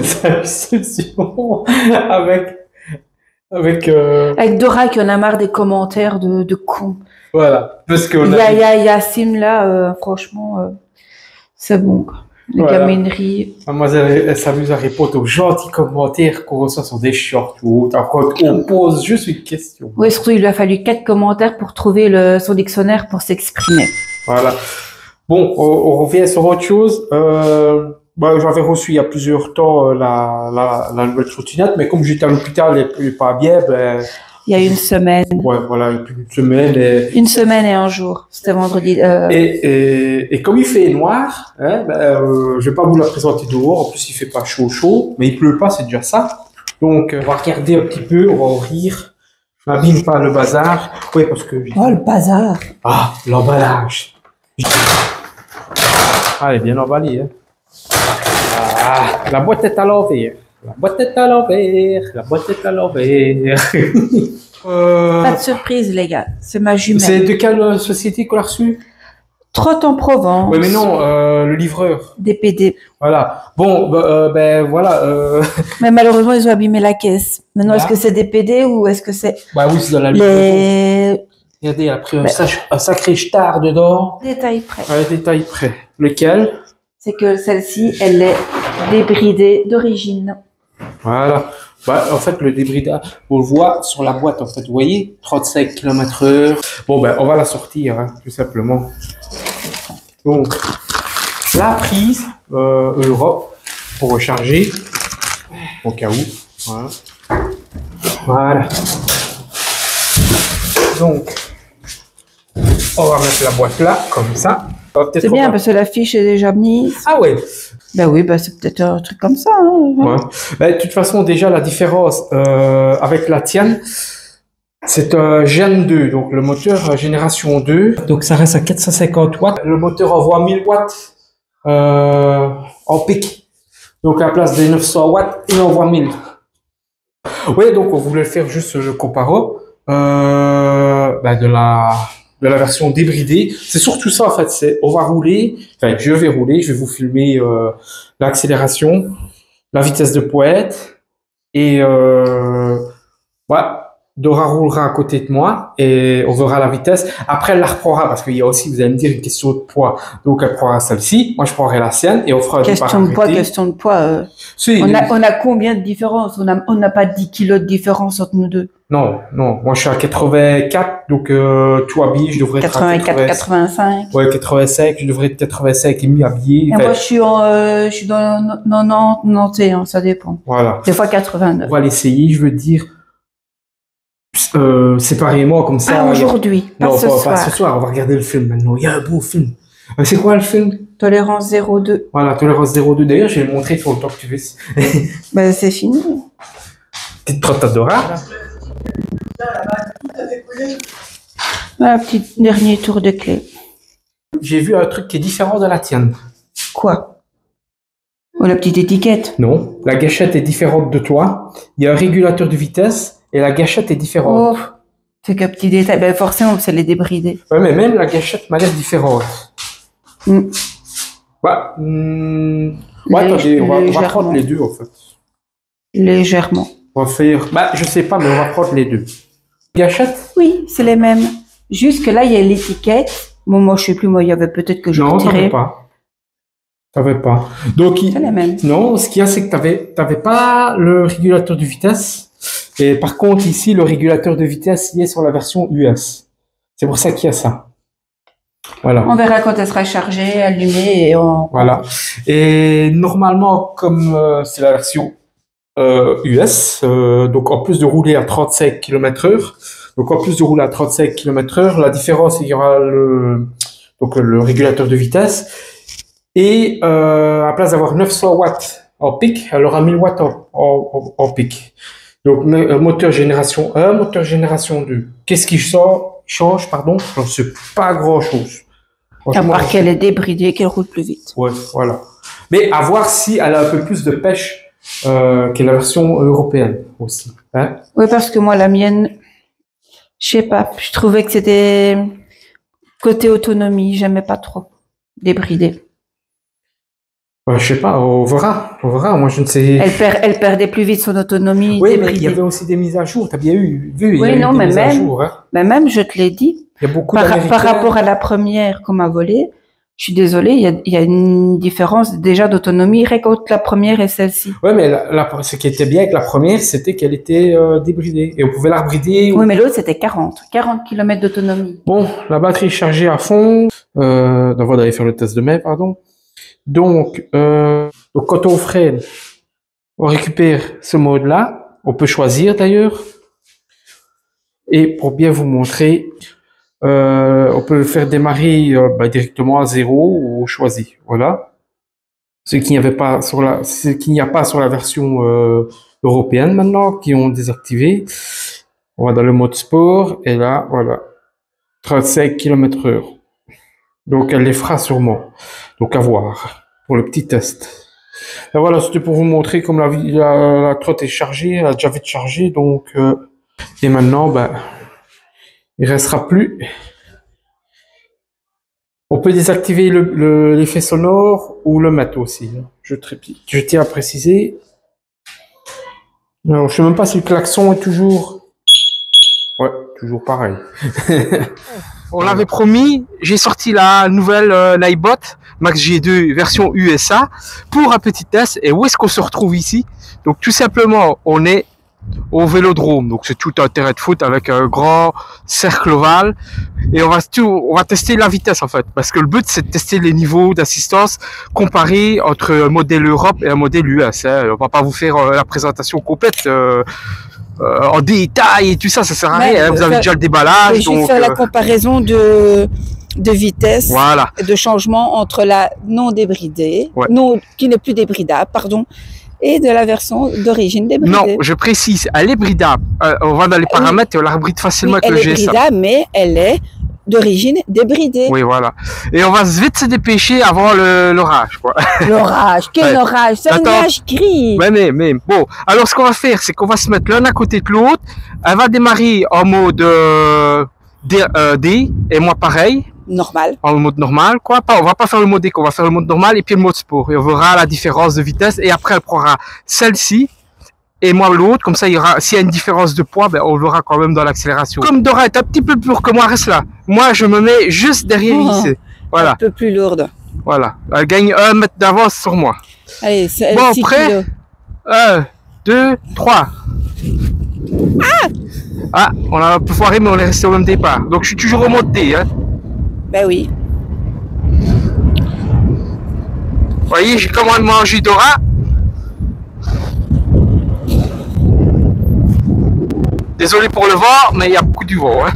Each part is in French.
Sa solution avec, avec, Avec Dora qui en a marre des commentaires de cons. voilà. Parce qu'on Il y a Sim là, franchement, c'est bon, quoi. Les voilà. gamineries. Mademoiselle, elle s'amuse à répondre aux gentils commentaires qu'on reçoit sur des shorts ou autre. Quand on pose juste une question. Oui, surtout, il lui a fallu 4 commentaires pour trouver son dictionnaire pour s'exprimer. Voilà. Bon, on revient sur autre chose. J'avais reçu il y a plusieurs temps la nouvelle trottinette, mais comme j'étais à l'hôpital et pas bien, ben, Il y a une semaine. ouais, voilà, plus d'une semaine. Une semaine et un jour. C'était vendredi. Et comme il fait noir, hein, je vais pas vous la présenter dehors. En plus, il fait pas chaud, mais il pleut pas, c'est déjà ça. Donc, on va regarder un petit peu, on va ouvrir. N'abîme pas le bazar. Oui, parce que. Oh, le bazar. Ah, l'emballage. Ah, elle est bien emballée, hein. Ah, la boîte est à l'envers. La boîte est à l'envers. La boîte est à l'envers. Pas de surprise, les gars. C'est ma jumelle. C'est de quelle société qu'on l'a reçu? Trotte en Provence. Oui, mais non, le livreur. DPD. Voilà. Bon, voilà. Mais malheureusement, ils ont abîmé la caisse. Maintenant, Là. est-ce que c'est DPD ou est-ce que c'est Bah oui, c'est dans la livraison. les Regardez, il a pris un sacré star dedans. détails près? Ouais, détail près. Lequel? C'est que celle-ci, elle est débridée d'origine. Voilà. Bah, en fait, le débridage, on le voit sur la boîte, en fait. Vous voyez? 35 km/h. Bon, ben, on va la sortir, hein, tout simplement. Donc, la prise, Europe, pour recharger. Au cas où. Voilà. Voilà. Donc, on va mettre la boîte là, comme ça. C'est bien parce que la fiche est déjà mise. Ah ouais. Ben oui, ben c'est peut-être un truc comme ça. Hein. Ouais. Ben, de toute façon, déjà, la différence avec la tienne, c'est un Gen 2, donc le moteur génération 2. Donc ça reste à 450 watts. Le moteur envoie 1000 watts en pic. Donc à la place des 900 watts, il envoie 1000. Oui, donc on voulait faire juste le comparo de la version débridée. C'est surtout ça en fait. C'est on va rouler. Enfin, je vais rouler. Je vais vous filmer l'accélération, la vitesse de pointe et ouais. Dora roulera à côté de moi et on verra la vitesse. Après, elle la reprendra parce qu'il y a aussi, vous allez me dire, une question de poids. Donc, elle prendra celle-ci. Moi, je prendrai la sienne et on fera un question de poids. Si, on a combien de différence? On n'a pas 10 kilos de différence entre nous deux. Non. Moi, je suis à 84. Donc, tout habillé, je devrais être à 84, 85. Ouais, 85. Je devrais être 85 et demi habillé. Et moi, je suis dans 90, 91, ça dépend. Voilà. Des fois 89. On va l'essayer, je veux dire. Séparément comme ça. Ah, aujourd'hui, non, ce soir. Pas ce soir, on va regarder le film maintenant. Il y a un beau film. C'est quoi le film? Tolérance 0,2. Voilà, Tolérance 0,2. D'ailleurs, je vais le montrer sur le temps que tu veux. Ben, c'est fini. Petite trotte à Dora. Un petit dernier tour de clé. J'ai vu un truc qui est différent de la tienne. Quoi? Oh, la petite étiquette. Non, la gâchette est différente de toi. Il y a un régulateur de vitesse et la gâchette est différente. Oh, c'est qu'un petit détail. Ben, forcément, c'est les débridés. Ouais, mais même la gâchette m'a l'air différente. Mm. Ouais, ouais, attendez, on va prendre les deux en fait. Légèrement. On va faire. Bah, je sais pas, mais on va prendre les deux. Gâchette? Oui, c'est les mêmes. Jusque là, il y a l'étiquette. Bon, moi, je sais plus, moi, il y avait peut-être que je Non, retirais. T'avais pas. Donc, C'est les mêmes. non, ce qu'il y a, c'est que t'avais pas le régulateur de vitesse. Et par contre, ici, le régulateur de vitesse, il est sur la version US. C'est pour ça qu'il y a ça. Voilà. On verra quand elle sera chargée, allumée et on... Voilà. Et normalement, comme c'est la version US, donc en plus de rouler à 35 km/h, la différence, il y aura le régulateur de vitesse. Et à la place d'avoir 900 watts en pic, elle aura 1000 watts en pic. Donc moteur génération 1, moteur génération 2. Qu'est-ce qui change, pardon? Je ne sais pas grand-chose. À part qu'elle est débridée, qu'elle roule plus vite. Ouais, voilà. Mais à voir si elle a un peu plus de pêche que la version européenne aussi. Hein? Oui, parce que moi, la mienne, je sais pas, je trouvais que c'était côté autonomie, j'aimais pas trop. débridée. Je sais pas, on verra, on verra. Moi, je ne sais. Elle perdait plus vite son autonomie. Oui, mais débridée. il y avait aussi des mises à jour. T'as bien vu, il y Oui, a eu non, des mais mises à même, jour. Hein. mais même, je te l'ai dit, Il y a beaucoup par d'Américains. rapport à la première qu'on m'a volée, je suis désolée, il y a une différence déjà d'autonomie entre la première et celle-ci. Oui, mais ce qui était bien avec la première, c'était qu'elle était débridée. Et on pouvait la rebrider. Oui, mais l'autre, c'était 40 km d'autonomie. Bon, la batterie est chargée à fond. Avant d'aller faire le test de mai, pardon. Donc, quand on freine, on récupère ce mode-là. On peut choisir d'ailleurs. Et pour bien vous montrer, on peut le faire démarrer directement à 0 ou choisi. Voilà. Ce qu'il n'y avait pas sur ce qu'il n'y a pas sur la version européenne maintenant, qui ont désactivé. On va dans le mode sport et là, voilà, 35 km/h. Donc elle les fera sûrement. Donc à voir pour le petit test. Et voilà, c'était pour vous montrer comme la trotte est chargée, elle a déjà vite chargé, donc et maintenant, il restera plus. On peut désactiver l'effet sonore ou le mettre aussi. Je tiens à préciser. Alors, je sais même pas si le klaxon est toujours. Ouais, toujours pareil. On l'avait promis, j'ai sorti la nouvelle Livebot Max G2 version USA pour un petit test. Et où est-ce qu'on se retrouve ici? Donc tout simplement, on est au Vélodrome. Donc c'est tout un terrain de foot avec un grand cercle ovale. Et on va tester la vitesse en fait. Parce que le but c'est de tester les niveaux d'assistance comparés entre un modèle Europe et un modèle US. Hein. On va pas vous faire la présentation complète. En détail et tout ça, ça sert à rien. Hein. Vous avez déjà le déballage. Je vais juste faire la comparaison de vitesse, voilà. De changement entre la non débridée, qui n'est plus débridable, pardon, et de la version d'origine débridée. Non, je précise, elle est bridable. On va dans les paramètres et on la rebride facilement avec le GSM. Elle est bridable, mais elle est d'origine débridée. Oui, voilà. Et on va vite se dépêcher avant l'orage, quoi. L'orage, quel orage? C'est un nuage gris. Mais bon. Alors, ce qu'on va faire, c'est qu'on va se mettre l'un à côté de l'autre. Elle va démarrer en mode D, et moi pareil. Normal. En mode normal, quoi. On va pas faire le mode D, on va faire le mode normal et puis le mode sport. Et on verra la différence de vitesse. Et après, elle prendra celle-ci. Et moi l'autre, comme ça il y aura, s'il y a une différence de poids, on le verra quand même dans l'accélération. Comme Dora est un petit peu plus lourde que moi, reste là. Moi je me mets juste derrière ici. Voilà. Un peu plus lourde. Voilà. Elle gagne 1 mètre d'avance sur moi. Allez, c'est bon, prêt 1, 2, 3. Ah, on a un peu foiré, mais on est resté au même départ. Donc je suis toujours au mode D. Hein. Ben oui. Vous voyez, j'ai commandé manger Dora. Désolé pour le vent, mais il y a beaucoup du vent. Hein.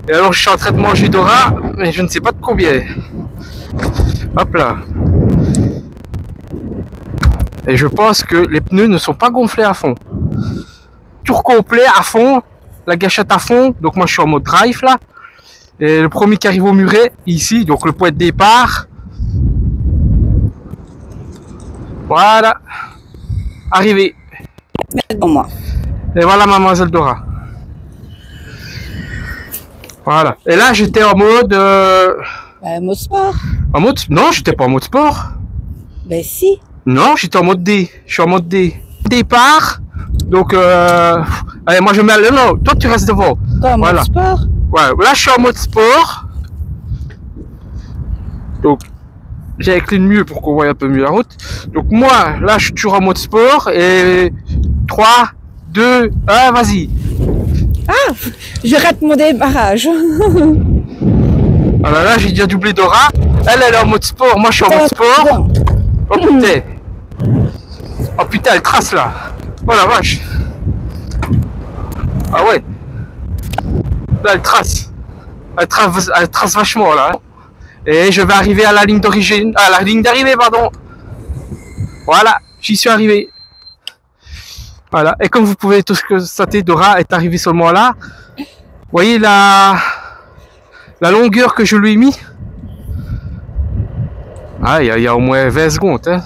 Et alors, je suis en train de manger Dora, mais je ne sais pas de combien. Hop là. Et je pense que les pneus ne sont pas gonflés à fond. Tour complet à fond, la gâchette à fond. Donc moi, je suis en mode drive là. Et le premier qui arrive au muret, ici, donc le point de départ. Voilà. Arrivé. Devant moi. Et voilà mademoiselle Dora. Voilà. Et là j'étais en mode. Mode sport. En mode. Non, j'étais pas en mode sport. Ben si. Non, j'étais en mode D. Je suis en mode D. Départ. Donc allez, moi je mets. Non, toi tu restes devant. Quoi, en mode sport? Ouais. Là je suis en mode sport. Donc. J'incline mieux pour qu'on voit un peu mieux la route. Donc moi, là, je suis toujours en mode sport. Et 3, 2, 1, vas-y. Ah, je rate mon démarrage. Alors là, j'ai déjà doublé Dora. Elle est en mode sport. Moi, je suis en mode sport. Oh putain. Oh putain, elle trace là. Oh la vache. Ah ouais. Là, elle trace. Elle trace vachement là. Et je vais arriver à la ligne d'origine, à la ligne d'arrivée, pardon. Voilà, j'y suis arrivé. Voilà, et comme vous pouvez tous constater, Dora est arrivée seulement là. Vous voyez la longueur que je lui ai mis. Ah, il y a au moins 20 secondes. Hein.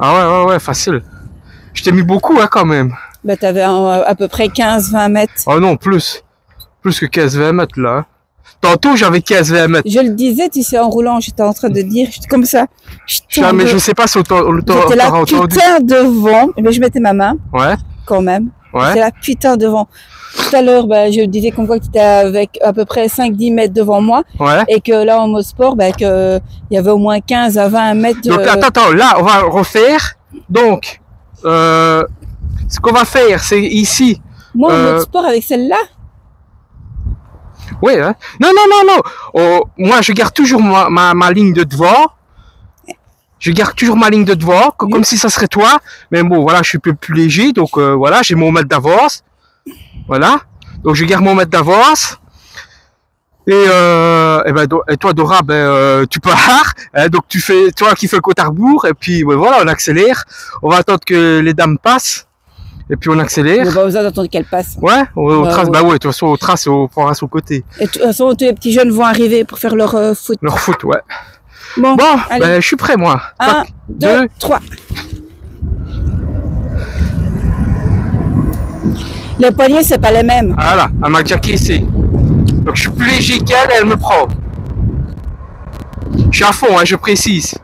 Ah ouais, facile. Je t'ai mis beaucoup hein, quand même. Bah t'avais à peu près 15-20 mètres. Oh non, plus. Plus que 15-20 mètres, là. Tantôt, j'avais 15-20 mètres. Je le disais, tu sais, en roulant, j'étais en train de dire, comme ça. Mais je sais pas si j'étais là, putain, devant. Mais je mettais ma main. Ouais. Quand même. Ouais. J'étais là, putain, devant. Tout à l'heure, je le disais comme quoi que tu étais avec à peu près 5-10 mètres devant moi. Ouais. Et que là, en mode sport, que il y avait au moins 15 à 20 mètres. Donc, attends, là, on va refaire. Donc, ce qu'on va faire, c'est ici. Moi, en mode sport avec celle-là? Oui, hein. Non. Oh, moi, je garde toujours ma ligne de devant. Je garde toujours ma ligne de devant, comme si ça serait toi. Mais bon, voilà, je suis un peu plus léger. Donc, voilà, j'ai mon mètre d'avance. Voilà. Donc, je garde mon mètre d'avance. Et toi, Dora, tu pars. Hein, donc, tu fais, toi qui fais le côte à rebours. Et puis, voilà, on accélère. On va attendre que les dames passent. Et puis on accélère. On n'a pas besoin d'attendre qu'elle passe. Ouais, on trace, de toute façon, on trace et on prendra son côté. Et de toute façon, tous les petits jeunes vont arriver pour faire leur foot. Leur foot, ouais. Bon, je suis prêt, moi. 1, 2, 3. Les poignets, c'est pas les mêmes. Voilà, elle m'a déjà caissé. Donc je suis plus léger qu'elle, elle me prend. Je suis à fond, hein, je précise.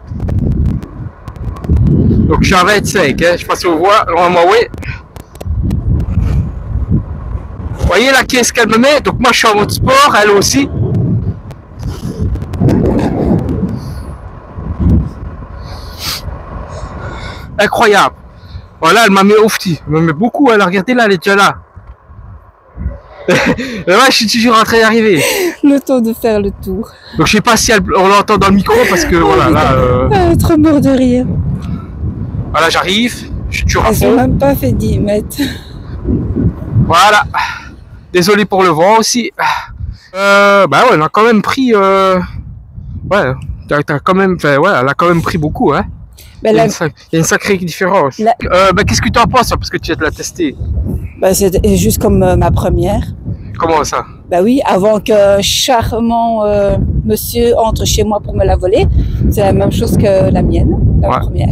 Donc je suis à 25, hein, je passe au voie, normalement, oui. Vous voyez la caisse qu'elle me met? Donc moi je suis en mode sport, elle aussi. Incroyable. Voilà, elle m'a mis oufti. Elle m'a mis beaucoup, elle a regardé là, elle est déjà là. Ouais, je suis toujours en train d'arriver. Le temps de faire le tour. Donc je sais pas si on l'entend dans le micro parce que voilà, là. Trop mort de rire. Voilà, j'arrive. Je suis toujours à fond. Elles ont même pas fait 10 mètres. Voilà. Désolé pour le vent aussi. Ouais, on a quand même pris. Ouais, t'as quand même. Ouais, elle a quand même pris beaucoup, hein. Il y a une sacrée différence. Qu'est-ce que tu en penses parce que tu l'as testé? C'est juste comme ma première. Comment ça? Oui, avant que charmant monsieur entre chez moi pour me la voler, c'est la même chose que la mienne, la première.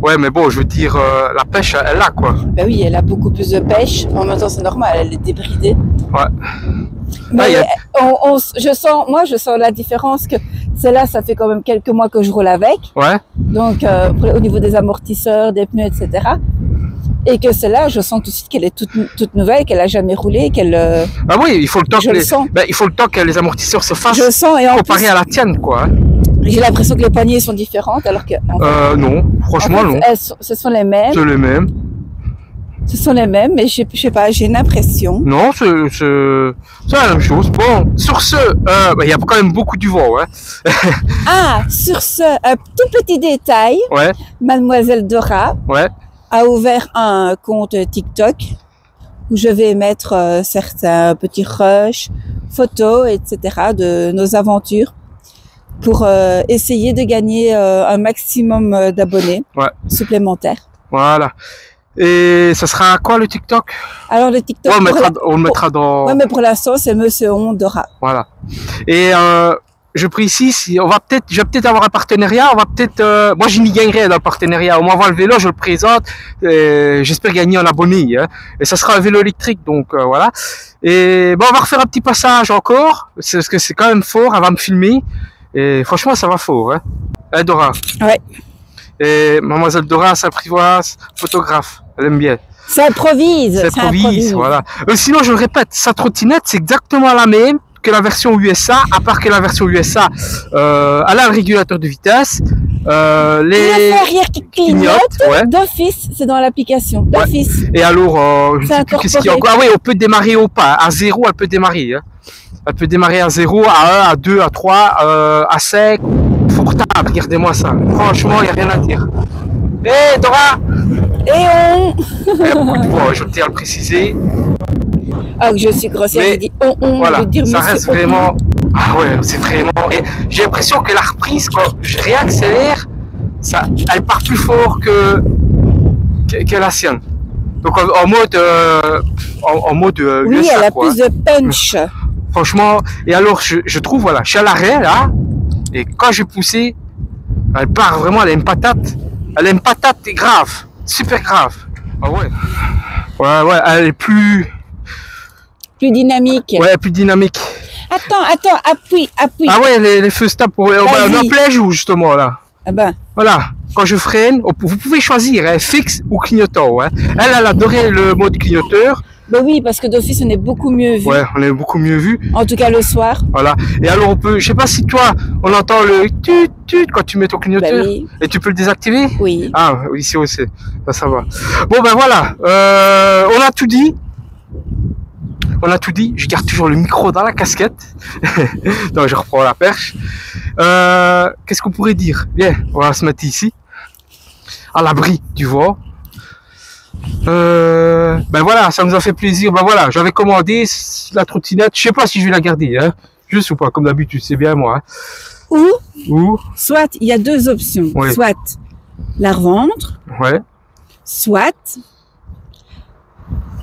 Ouais, mais bon, je veux dire, la pêche, elle a quoi. Oui, elle a beaucoup plus de pêche. En même temps, c'est normal, elle est débridée. Ouais. Mais je sens la différence que celle-là, ça fait quand même quelques mois que je roule avec. Ouais. Donc, au niveau des amortisseurs, des pneus, etc. Et que celle-là, je sens tout de suite qu'elle est toute nouvelle, qu'elle a jamais roulé, qu'elle. Ah oui, il faut le temps il faut le temps que les amortisseurs se fassent. Je le sens et comparé à la tienne, quoi. J'ai l'impression que les poignées sont différentes, alors que. Non, franchement, non. Ce sont les mêmes. C'est les mêmes. Ce sont les mêmes, mais je sais pas, j'ai une impression. Non, c'est la même chose. Bon, sur ce, il y a quand même beaucoup du vent, ouais. Sur ce, un tout petit détail. Ouais. Mademoiselle Dora. Ouais. A ouvert un compte TikTok où je vais mettre certains petits rushs, photos, etc. de nos aventures pour essayer de gagner un maximum d'abonnés supplémentaires. Voilà. Et ça sera quoi le TikTok? Alors le TikTok, on le mettra dans... Ouais, mais pour l'instant, c'est Monsieur Dora. Voilà. Et je précise, je vais peut-être avoir un partenariat, moi je n'y gagnerai dans le partenariat, on m'envoie le vélo, je le présente, j'espère gagner un abonné, hein. Et ça sera un vélo électrique, donc voilà. Et on va refaire un petit passage encore, parce que c'est quand même fort, elle va me filmer, et franchement ça va fort, hein. Dora. Ouais. Et mademoiselle Dora s'apprivoise, photographe, elle aime bien. Ça improvise. Voilà. Sinon je le répète, sa trottinette c'est exactement la même que la version USA, à part que la version USA, elle a le régulateur de vitesse, les arrière qui clignotent, d'office, c'est dans l'application, d'office. Et alors, je ne sais plus qu'est-ce qu'il y a encore. Ah oui, on peut démarrer au pas, à 0, elle peut démarrer. Hein. Elle peut démarrer à 0, à 1, à 2, à 3, à 5, confortable, regardez-moi ça. Franchement, il n'y a rien à dire. Hé, Dora! Je tiens à le préciser. Ah, je suis grossière, j'ai dit voilà, ça reste vraiment... Ah ouais, c'est vraiment... J'ai l'impression que la reprise, quand je réaccélère, elle part plus fort que la sienne. Donc en mode oui, USA, elle a plus de punch. Franchement, et alors je trouve, voilà, je suis à l'arrêt là, et quand j'ai poussé, elle part vraiment, elle a une patate grave, super grave. Ah ouais. Ouais, elle est plus... Plus dynamique. Ouais, plus dynamique. Attends, appuie. Ah ouais, les feux stop, on est en plein jour, justement, là. Ah ben. Voilà, quand je freine, vous pouvez choisir, hein, fixe ou clignotant. Hein. Elle adorait le mode clignoteur. Ben oui, parce que d'office, on est beaucoup mieux vu. Ouais, on est beaucoup mieux vu. En tout cas, le soir. Voilà. Et alors, on peut, je sais pas si toi, on entend le tut quand tu mets ton clignoteur. Ben oui. Et tu peux le désactiver? Oui. Ah, ici aussi. Ça va. Bon, ben voilà. On a tout dit. On a tout dit. Je garde toujours le micro dans la casquette. Donc, je reprends la perche. Qu'est-ce qu'on pourrait dire? Bien, on va se mettre ici, à l'abri du vent. Ben voilà, ça nous a fait plaisir. Ben voilà, j'avais commandé la trottinette. Je sais pas si je vais la garder, hein. Juste ou pas, comme d'habitude, c'est bien moi. Hein. Ou soit il y a deux options. Oui. Soit la revendre. Ouais. Soit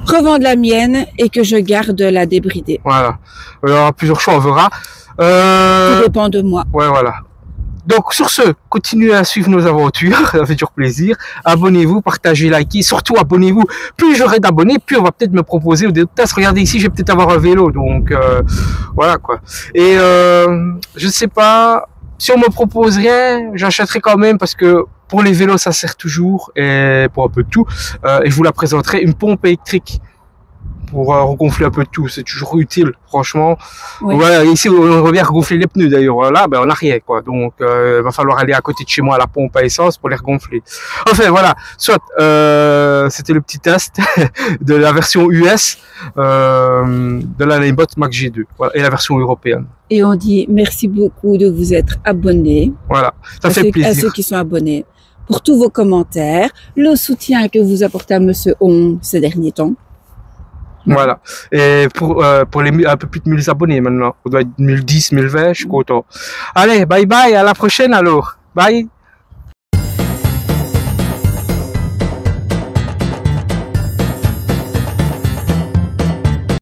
revendre la mienne et que je garde la débridée. Voilà. Il y aura plusieurs choix, on verra. Tout dépend de moi. Ouais, voilà. Donc, sur ce, continuez à suivre nos aventures. Ça fait toujours plaisir. Abonnez-vous, partagez, likez. Surtout, abonnez-vous. Plus j'aurai d'abonnés, plus on va peut-être me proposer des tests. Regardez ici, je vais peut-être avoir un vélo. Donc, voilà, quoi. Et, je ne sais pas, si on me propose rien, j'achèterai quand même parce que pour les vélos, ça sert toujours. Et pour un peu de tout. Et je vous la présenterai. Une pompe électrique. Pour regonfler un peu de tout, c'est toujours utile, franchement. Oui. Voilà, ici on revient regonfler les pneus d'ailleurs. Là, ben on n'a rien quoi. Donc il va falloir aller à côté de chez moi à la pompe à essence pour les regonfler. Enfin voilà, soit c'était le petit test de la version US de la Ninebot Max G2, voilà, et la version européenne. Et on dit merci beaucoup de vous être abonnés. Voilà, ça fait plaisir. À ceux qui sont abonnés, pour tous vos commentaires, le soutien que vous apportez à Monsieur On ces derniers temps. Voilà. Et pour les un peu plus de 1000 abonnés maintenant. On doit être 1010, 1020, je suis content. Allez, bye bye, à la prochaine alors. Bye.